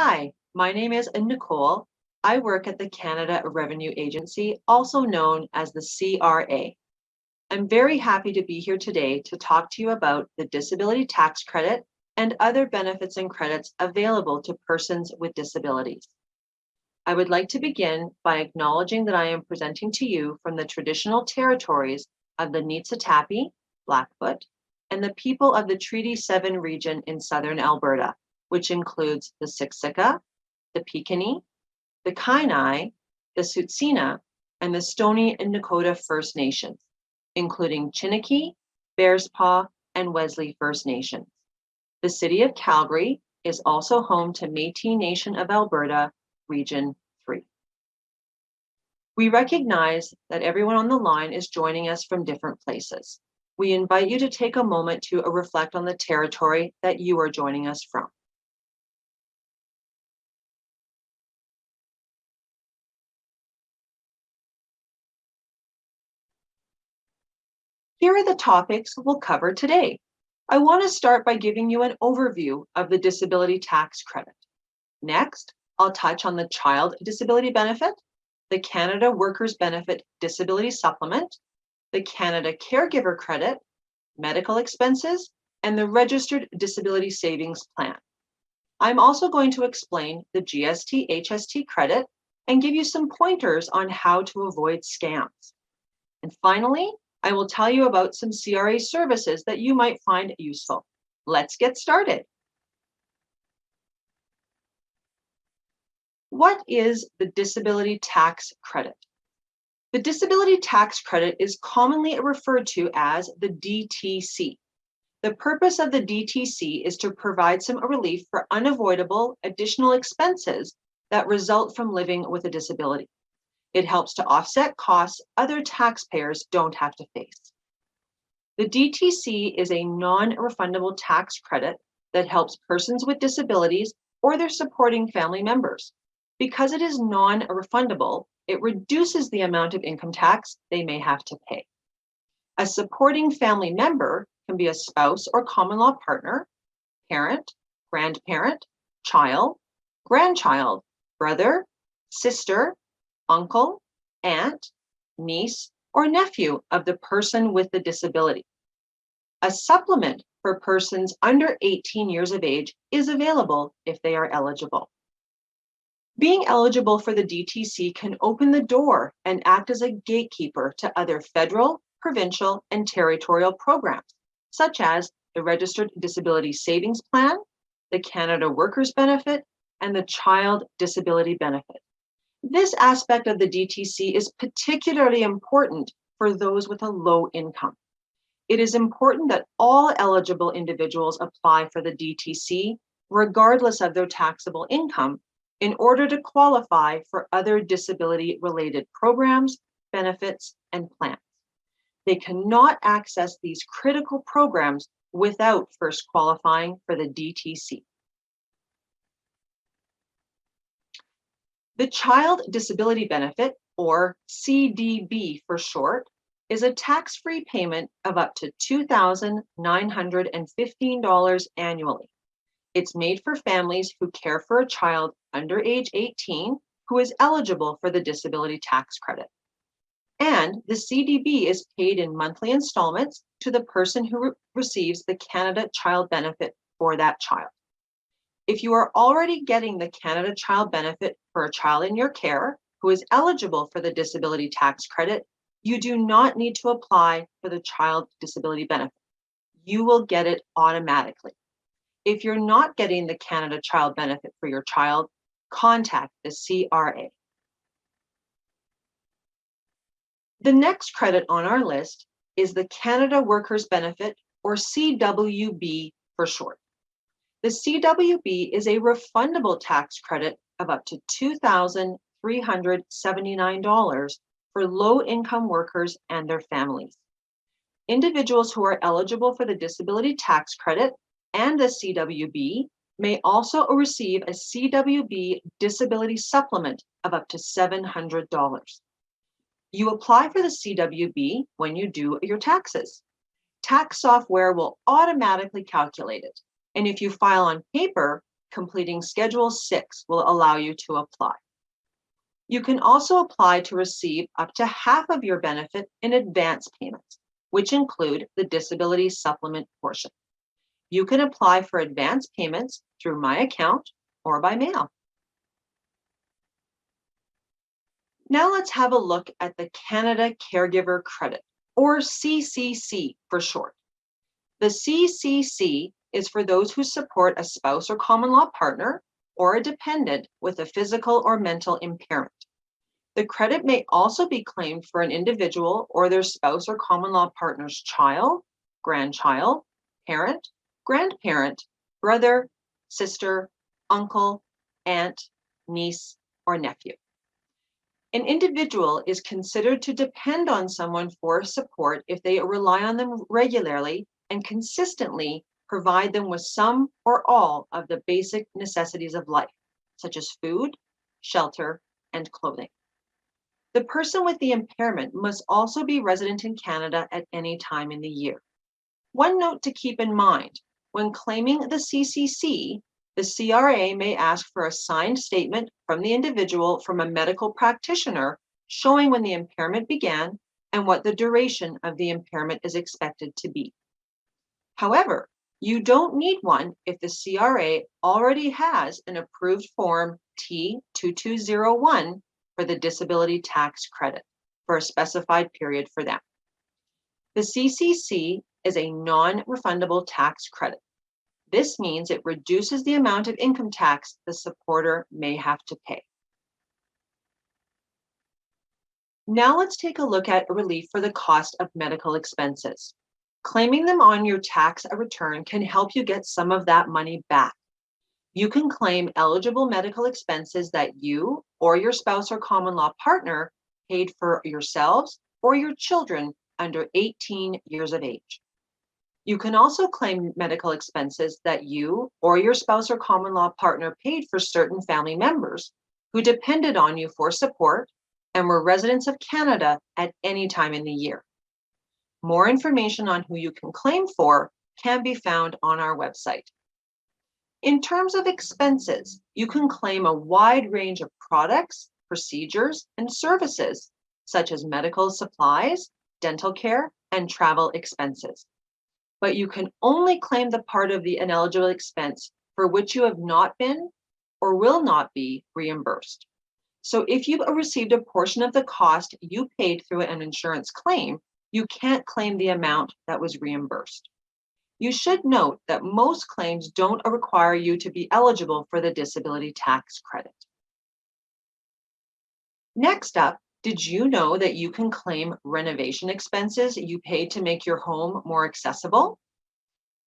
Hi, my name is Nicole. I work at the Canada Revenue Agency, also known as the CRA. I'm very happy to be here today to talk to you about the disability tax credit and other benefits and credits available to persons with disabilities. I would like to begin by acknowledging that I am presenting to you from the traditional territories of the Niitsitapi, Blackfoot, and the people of the Treaty 7 region in southern Alberta, which includes the Siksika, the Piikani, the Kainai, the Tsuut'ina, and the Stoney and Nakoda First Nations, including Chiniki, Bearspaw, and Wesley First Nations. The city of Calgary is also home to Métis Nation of Alberta, Region 3. We recognize that everyone on the line is joining us from different places. We invite you to take a moment to reflect on the territory that you are joining us from. Here are the topics we'll cover today. I want to start by giving you an overview of the disability tax credit. Next, I'll touch on the Child Disability Benefit, the Canada Workers Benefit Disability Supplement, the Canada Caregiver Credit, medical expenses, and the Registered Disability Savings Plan. I'm also going to explain the GST HST Credit and give you some pointers on how to avoid scams. And finally, I will tell you about some CRA services that you might find useful. Let's get started. What is the disability tax credit? The disability tax credit is commonly referred to as the DTC. The purpose of the DTC is to provide some relief for unavoidable additional expenses that result from living with a disability. It helps to offset costs other taxpayers don't have to face. The DTC is a non-refundable tax credit that helps persons with disabilities or their supporting family members. Because it is non-refundable, it reduces the amount of income tax they may have to pay. A supporting family member can be a spouse or common law partner, parent, grandparent, child, grandchild, brother, sister, uncle, aunt, niece, or nephew of the person with the disability. A supplement for persons under 18 years of age is available if they are eligible. Being eligible for the DTC can open the door and act as a gatekeeper to other federal, provincial, and territorial programs, such as the Registered Disability Savings Plan, the Canada Workers Benefit, and the Child Disability Benefit. This aspect of the DTC is particularly important for those with a low income. It is important that all eligible individuals apply for the DTC, regardless of their taxable income, in order to qualify for other disability-related programs, benefits, and plans. They cannot access these critical programs without first qualifying for the DTC. The Child Disability Benefit, or CDB for short, is a tax-free payment of up to $2,915 annually. It's made for families who care for a child under age 18 who is eligible for the disability tax credit. And the CDB is paid in monthly installments to the person who receives the Canada Child Benefit for that child. If you are already getting the Canada Child Benefit for a child in your care who is eligible for the disability tax credit, you do not need to apply for the Child Disability Benefit. You will get it automatically. If you're not getting the Canada Child Benefit for your child, contact the CRA. The next credit on our list is the Canada Workers Benefit, or CWB for short. The CWB is a refundable tax credit of up to $2,379 for low-income workers and their families. Individuals who are eligible for the disability tax credit and the CWB may also receive a CWB disability supplement of up to $700. You apply for the CWB when you do your taxes. Tax software will automatically calculate it. And if you file on paper, completing Schedule 6 will allow you to apply. You can also apply to receive up to half of your benefit in advance payments, which include the disability supplement portion. You can apply for advance payments through My Account or by mail. Now let's have a look at the Canada Caregiver Credit, or CCC for short. The CCC is for those who support a spouse or common law partner or a dependent with a physical or mental impairment. The credit may also be claimed for an individual or their spouse or common law partner's child, grandchild, parent, grandparent, brother, sister, uncle, aunt, niece, or nephew. An individual is considered to depend on someone for support if they rely on them regularly and consistently provide them with some or all of the basic necessities of life, such as food, shelter, and clothing. The person with the impairment must also be resident in Canada at any time in the year. One note to keep in mind, when claiming the CCC, the CRA may ask for a signed statement from the individual from a medical practitioner showing when the impairment began and what the duration of the impairment is expected to be. However, you don't need one if the CRA already has an approved Form T2201 for the disability tax credit for a specified period for them. The CCC is a non-refundable tax credit. This means it reduces the amount of income tax the supporter may have to pay. Now let's take a look at relief for the cost of medical expenses. Claiming them on your tax return can help you get some of that money back. You can claim eligible medical expenses that you or your spouse or common law partner paid for yourselves or your children under 18 years of age. You can also claim medical expenses that you or your spouse or common law partner paid for certain family members who depended on you for support and were residents of Canada at any time in the year. More information on who you can claim for can be found on our website. In terms of expenses, you can claim a wide range of products, procedures, and services, such as medical supplies, dental care, and travel expenses. But you can only claim the part of the ineligible expense for which you have not been or will not be reimbursed. So if you've received a portion of the cost you paid through an insurance claim, you can't claim the amount that was reimbursed. You should note that most claims don't require you to be eligible for the disability tax credit. Next up, did you know that you can claim renovation expenses you paid to make your home more accessible?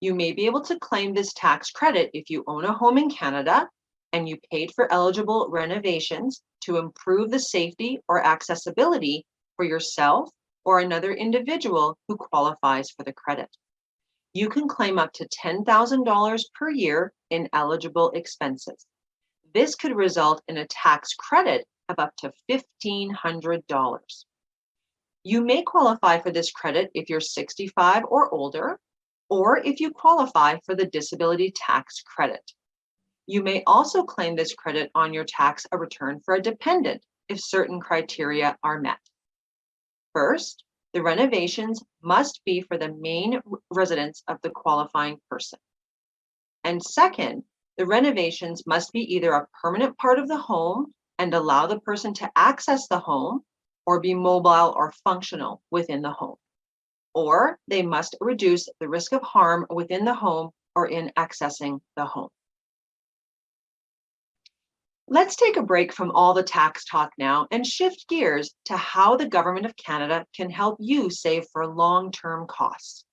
You may be able to claim this tax credit if you own a home in Canada and you paid for eligible renovations to improve the safety or accessibility for yourself or another individual who qualifies for the credit. You can claim up to $10,000 per year in eligible expenses. This could result in a tax credit of up to $1,500. You may qualify for this credit if you're 65 or older, or if you qualify for the disability tax credit. You may also claim this credit on your tax return for a dependent if certain criteria are met. First, the renovations must be for the main residence of the qualifying person. And second, the renovations must be either a permanent part of the home and allow the person to access the home or be mobile or functional within the home. Or they must reduce the risk of harm within the home or in accessing the home. Let's take a break from all the tax talk now and shift gears to how the Government of Canada can help you save for long-term costs.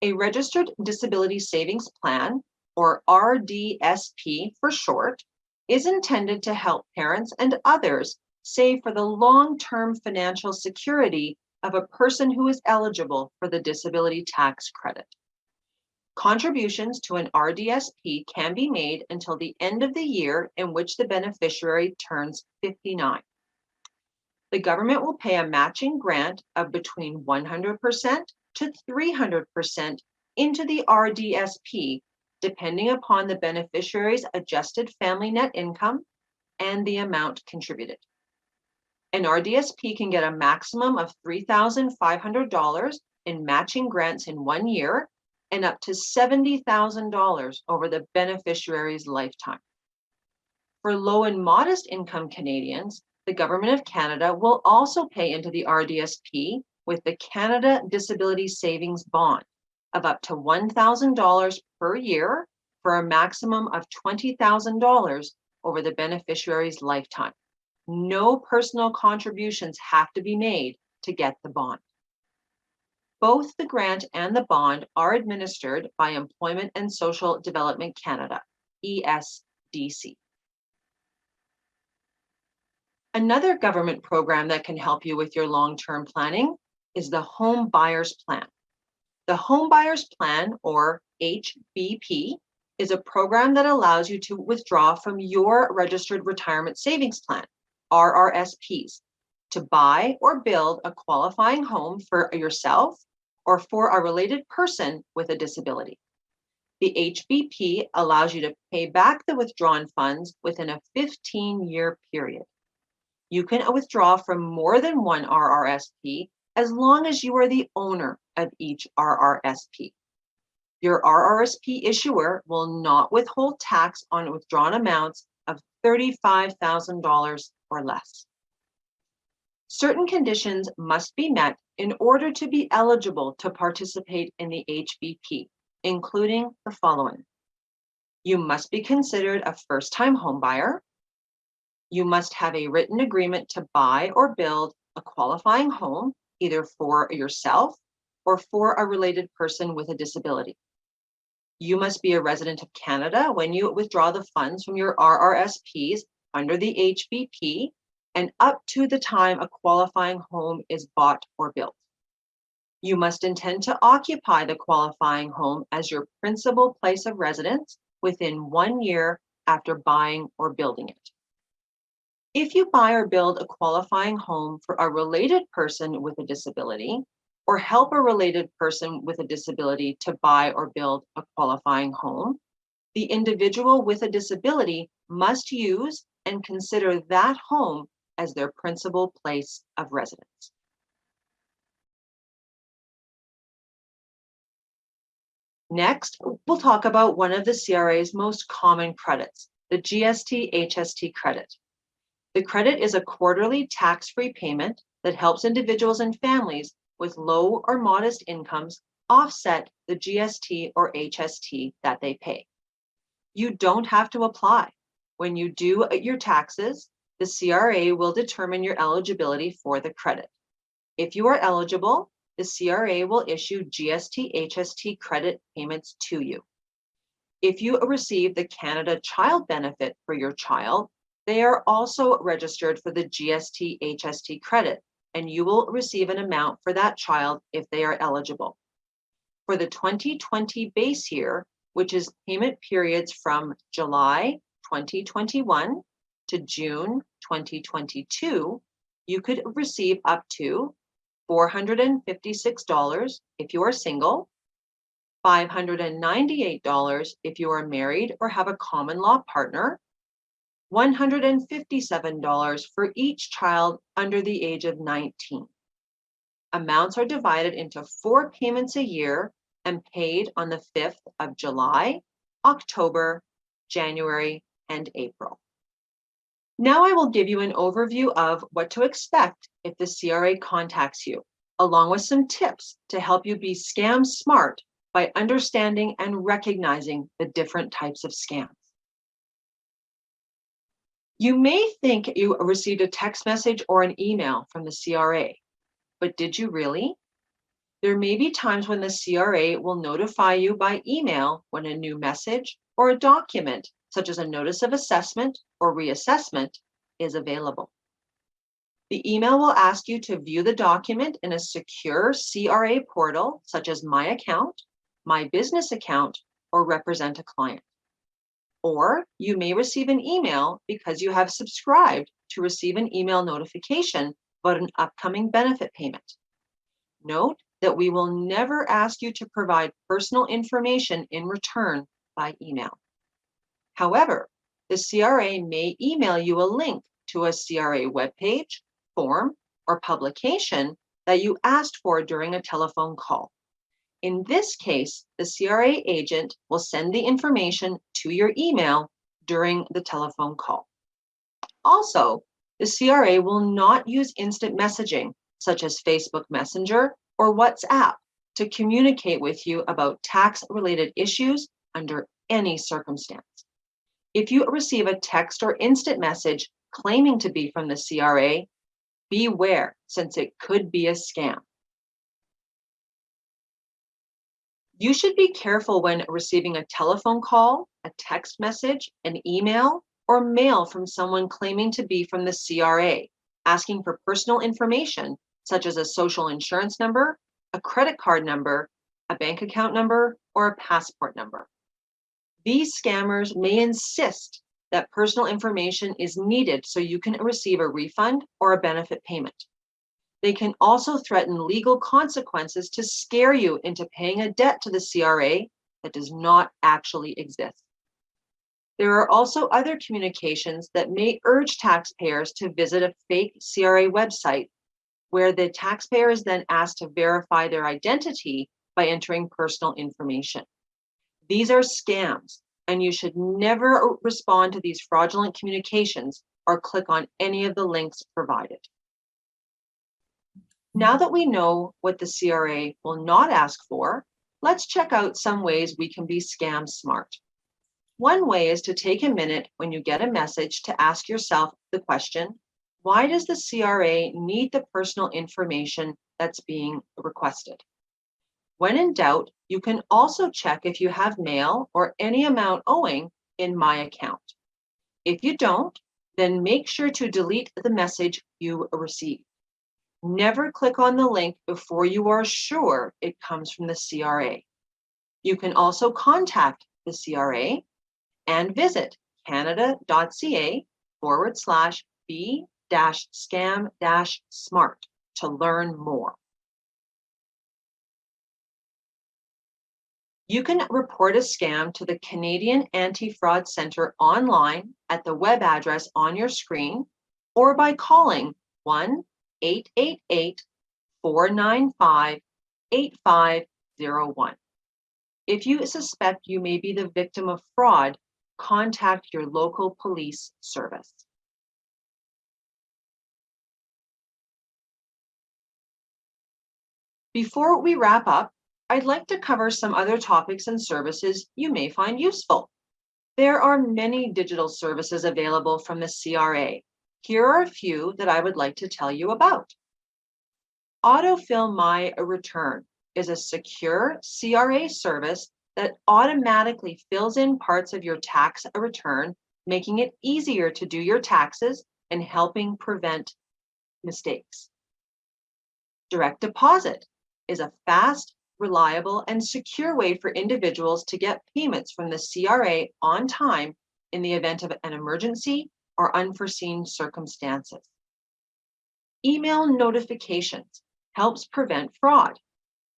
A Registered Disability Savings Plan, or RDSP for short, is intended to help parents and others save for the long-term financial security of a person who is eligible for the disability tax credit. Contributions to an RDSP can be made until the end of the year in which the beneficiary turns 59. The government will pay a matching grant of between 100% to 300% into the RDSP depending upon the beneficiary's adjusted family net income and the amount contributed. An RDSP can get a maximum of $3,500 in matching grants in 1 year and up to $70,000 over the beneficiary's lifetime. For low and modest income Canadians, the Government of Canada will also pay into the RDSP with the Canada Disability Savings Bond of up to $1,000 per year for a maximum of $20,000 over the beneficiary's lifetime. No personal contributions have to be made to get the bond. Both the grant and the bond are administered by Employment and Social Development Canada, ESDC. Another government program that can help you with your long-term planning is the Home Buyers Plan. The Home Buyers Plan, or HBP, is a program that allows you to withdraw from your Registered Retirement Savings Plan, RRSPs, to buy or build a qualifying home for yourself or for a related person with a disability. The HBP allows you to pay back the withdrawn funds within a 15-year period. You can withdraw from more than one RRSP as long as you are the owner of each RRSP. Your RRSP issuer will not withhold tax on withdrawn amounts of $35,000 or less. Certain conditions must be met in order to be eligible to participate in the HBP, including the following. You must be considered a first-time homebuyer. You must have a written agreement to buy or build a qualifying home, either for yourself or for a related person with a disability. You must be a resident of Canada when you withdraw the funds from your RRSPs under the HBP and up to the time a qualifying home is bought or built. You must intend to occupy the qualifying home as your principal place of residence within 1 year after buying or building it. If you buy or build a qualifying home for a related person with a disability, or help a related person with a disability to buy or build a qualifying home, the individual with a disability must use and consider that home as their principal place of residence. Next, we'll talk about one of the CRA's most common credits, the GST HST Credit. The credit is a quarterly tax-free payment that helps individuals and families with low or modest incomes offset the GST or HST that they pay. You don't have to apply. When you do your taxes, the CRA will determine your eligibility for the credit. If you are eligible, the CRA will issue GST HST credit payments to you. If you receive the Canada Child Benefit for your child, they are also registered for the GST HST credit, and you will receive an amount for that child if they are eligible. For the 2020 base year, which is payment periods from July 2021 to June 2022, you could receive up to $456 if you are single, $598 if you are married or have a common law partner, $157 for each child under the age of 19. Amounts are divided into 4 payments a year and paid on the 5th of July, October, January, and April. Now I will give you an overview of what to expect if the CRA contacts you, along with some tips to help you be scam smart by understanding and recognizing the different types of scams. You may think you received a text message or an email from the CRA, but did you really? There may be times when the CRA will notify you by email when a new message or a document, such as a notice of assessment or reassessment, is available. The email will ask you to view the document in a secure CRA portal, such as My Account, My Business Account, or Represent a Client. Or you may receive an email because you have subscribed to receive an email notification about an upcoming benefit payment. Note that we will never ask you to provide personal information in return by email. However, the CRA may email you a link to a CRA webpage, form, or publication that you asked for during a telephone call. In this case, the CRA agent will send the information to your email during the telephone call. Also, the CRA will not use instant messaging, such as Facebook Messenger or WhatsApp, to communicate with you about tax-related issues under any circumstance. If you receive a text or instant message claiming to be from the CRA, beware, since it could be a scam. You should be careful when receiving a telephone call, a text message, an email, or mail from someone claiming to be from the CRA, asking for personal information such as a social insurance number, a credit card number, a bank account number, or a passport number. These scammers may insist that personal information is needed so you can receive a refund or a benefit payment. They can also threaten legal consequences to scare you into paying a debt to the CRA that does not actually exist. There are also other communications that may urge taxpayers to visit a fake CRA website where the taxpayer is then asked to verify their identity by entering personal information. These are scams, and you should never respond to these fraudulent communications or click on any of the links provided. Now that we know what the CRA will not ask for, let's check out some ways we can be scam smart. One way is to take a minute when you get a message to ask yourself the question, why does the CRA need the personal information that's being requested? When in doubt, you can also check if you have mail or any amount owing in My Account. If you don't, then make sure to delete the message you received. Never click on the link before you are sure it comes from the CRA. You can also contact the CRA and visit canada.ca/b-scam-smart to learn more. You can report a scam to the Canadian Anti-Fraud Centre online at the web address on your screen or by calling 1-888-495-8501. If you suspect you may be the victim of fraud, contact your local police service. Before we wrap up, I'd like to cover some other topics and services you may find useful. There are many digital services available from the CRA. Here are a few that I would like to tell you about. Autofill My Return is a secure CRA service that automatically fills in parts of your tax return, making it easier to do your taxes and helping prevent mistakes. Direct deposit is a fast, reliable, and secure way for individuals to get payments from the CRA on time in the event of an emergency or unforeseen circumstances. Email notifications helps prevent fraud.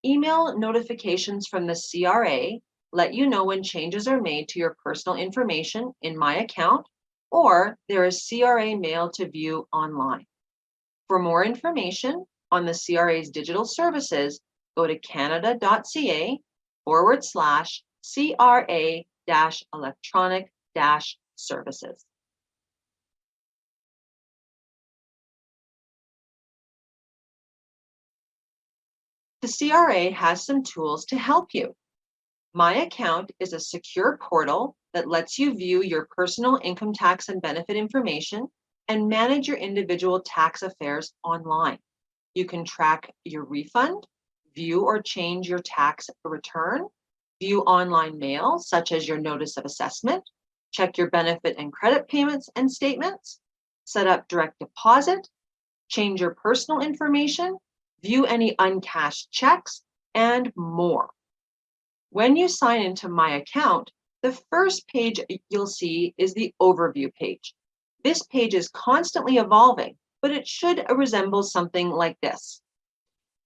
Email notifications from the CRA let you know when changes are made to your personal information in My Account, or there is CRA mail to view online. For more information on the CRA's digital services, go to canada.ca/CRA-electronic-services. The CRA has some tools to help you. My Account is a secure portal that lets you view your personal income tax and benefit information and manage your individual tax affairs online. You can track your refund, view or change your tax return, view online mail, such as your notice of assessment, check your benefit and credit payments and statements, set up direct deposit, change your personal information, view any uncashed checks, and more. When you sign into My Account, the first page you'll see is the overview page. This page is constantly evolving, but it should resemble something like this.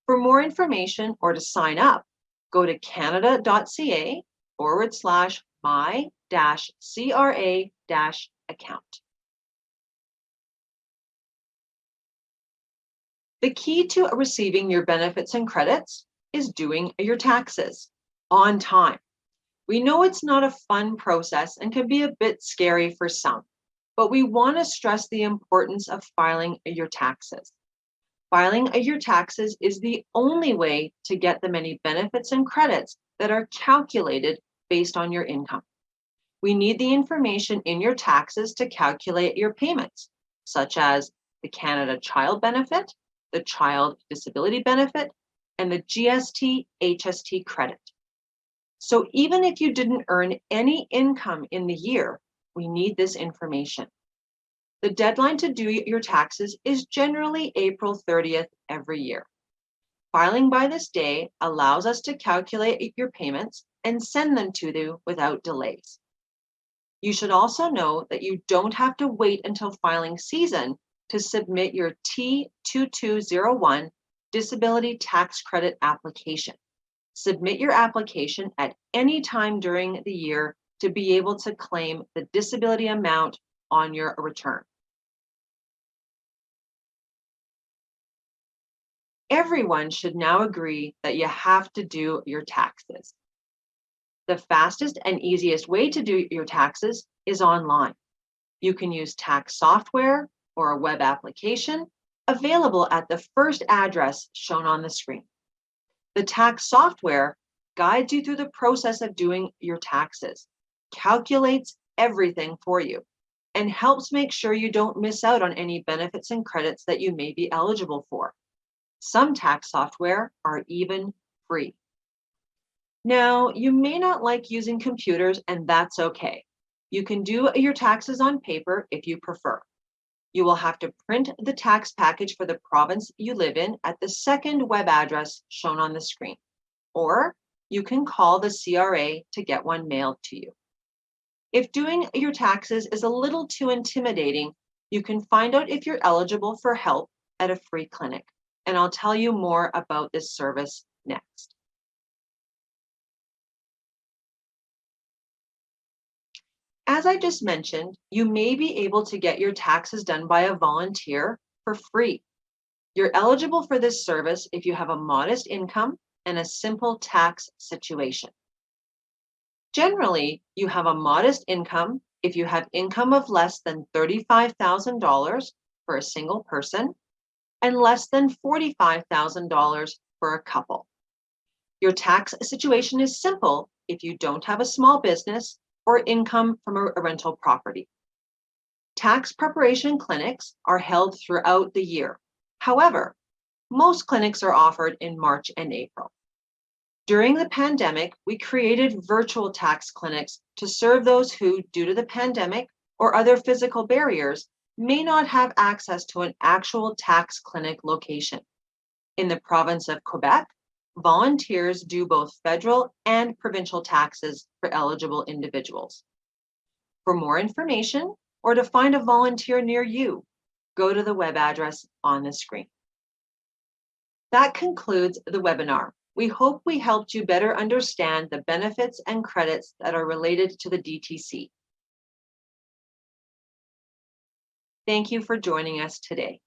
For more information or to sign up, go to canada.ca/ My-CRA account. The key to receiving your benefits and credits is doing your taxes on time. We know it's not a fun process and can be a bit scary for some, but we want to stress the importance of filing your taxes. Filing your taxes is the only way to get the many benefits and credits that are calculated based on your income. We need the information in your taxes to calculate your payments, such as the Canada Child Benefit, the Child Disability Benefit, and the GST HST Credit. So even if you didn't earn any income in the year, we need this information. The deadline to do your taxes is generally April 30th every year. Filing by this day allows us to calculate your payments and send them to you without delays. You should also know that you don't have to wait until filing season to submit your T2201 Disability Tax Credit application. Submit your application at any time during the year to be able to claim the disability amount on your return. Everyone should now agree that you have to do your taxes. The fastest and easiest way to do your taxes is online. You can use tax software or a web application available at the first address shown on the screen. The tax software guides you through the process of doing your taxes, calculates everything for you, and helps make sure you don't miss out on any benefits and credits that you may be eligible for. Some tax software are even free. Now, you may not like using computers, and that's okay. You can do your taxes on paper if you prefer. You will have to print the tax package for the province you live in at the second web address shown on the screen, or you can call the CRA to get one mailed to you. If doing your taxes is a little too intimidating, you can find out if you're eligible for help at a free clinic, and I'll tell you more about this service next. As I just mentioned, you may be able to get your taxes done by a volunteer for free. You're eligible for this service if you have a modest income and a simple tax situation. Generally, you have a modest income if you have income of less than $35,000 for a single person and less than $45,000 for a couple. Your tax situation is simple if you don't have a small business or income from a rental property. Tax preparation clinics are held throughout the year. However, most clinics are offered in March and April. During the pandemic, we created virtual tax clinics to serve those who, due to the pandemic or other physical barriers, may not have access to an actual tax clinic location. In the province of Quebec, volunteers do both federal and provincial taxes for eligible individuals. For more information or to find a volunteer near you, go to the web address on the screen. That concludes the webinar. We hope we helped you better understand the benefits and credits that are related to the DTC. Thank you for joining us today.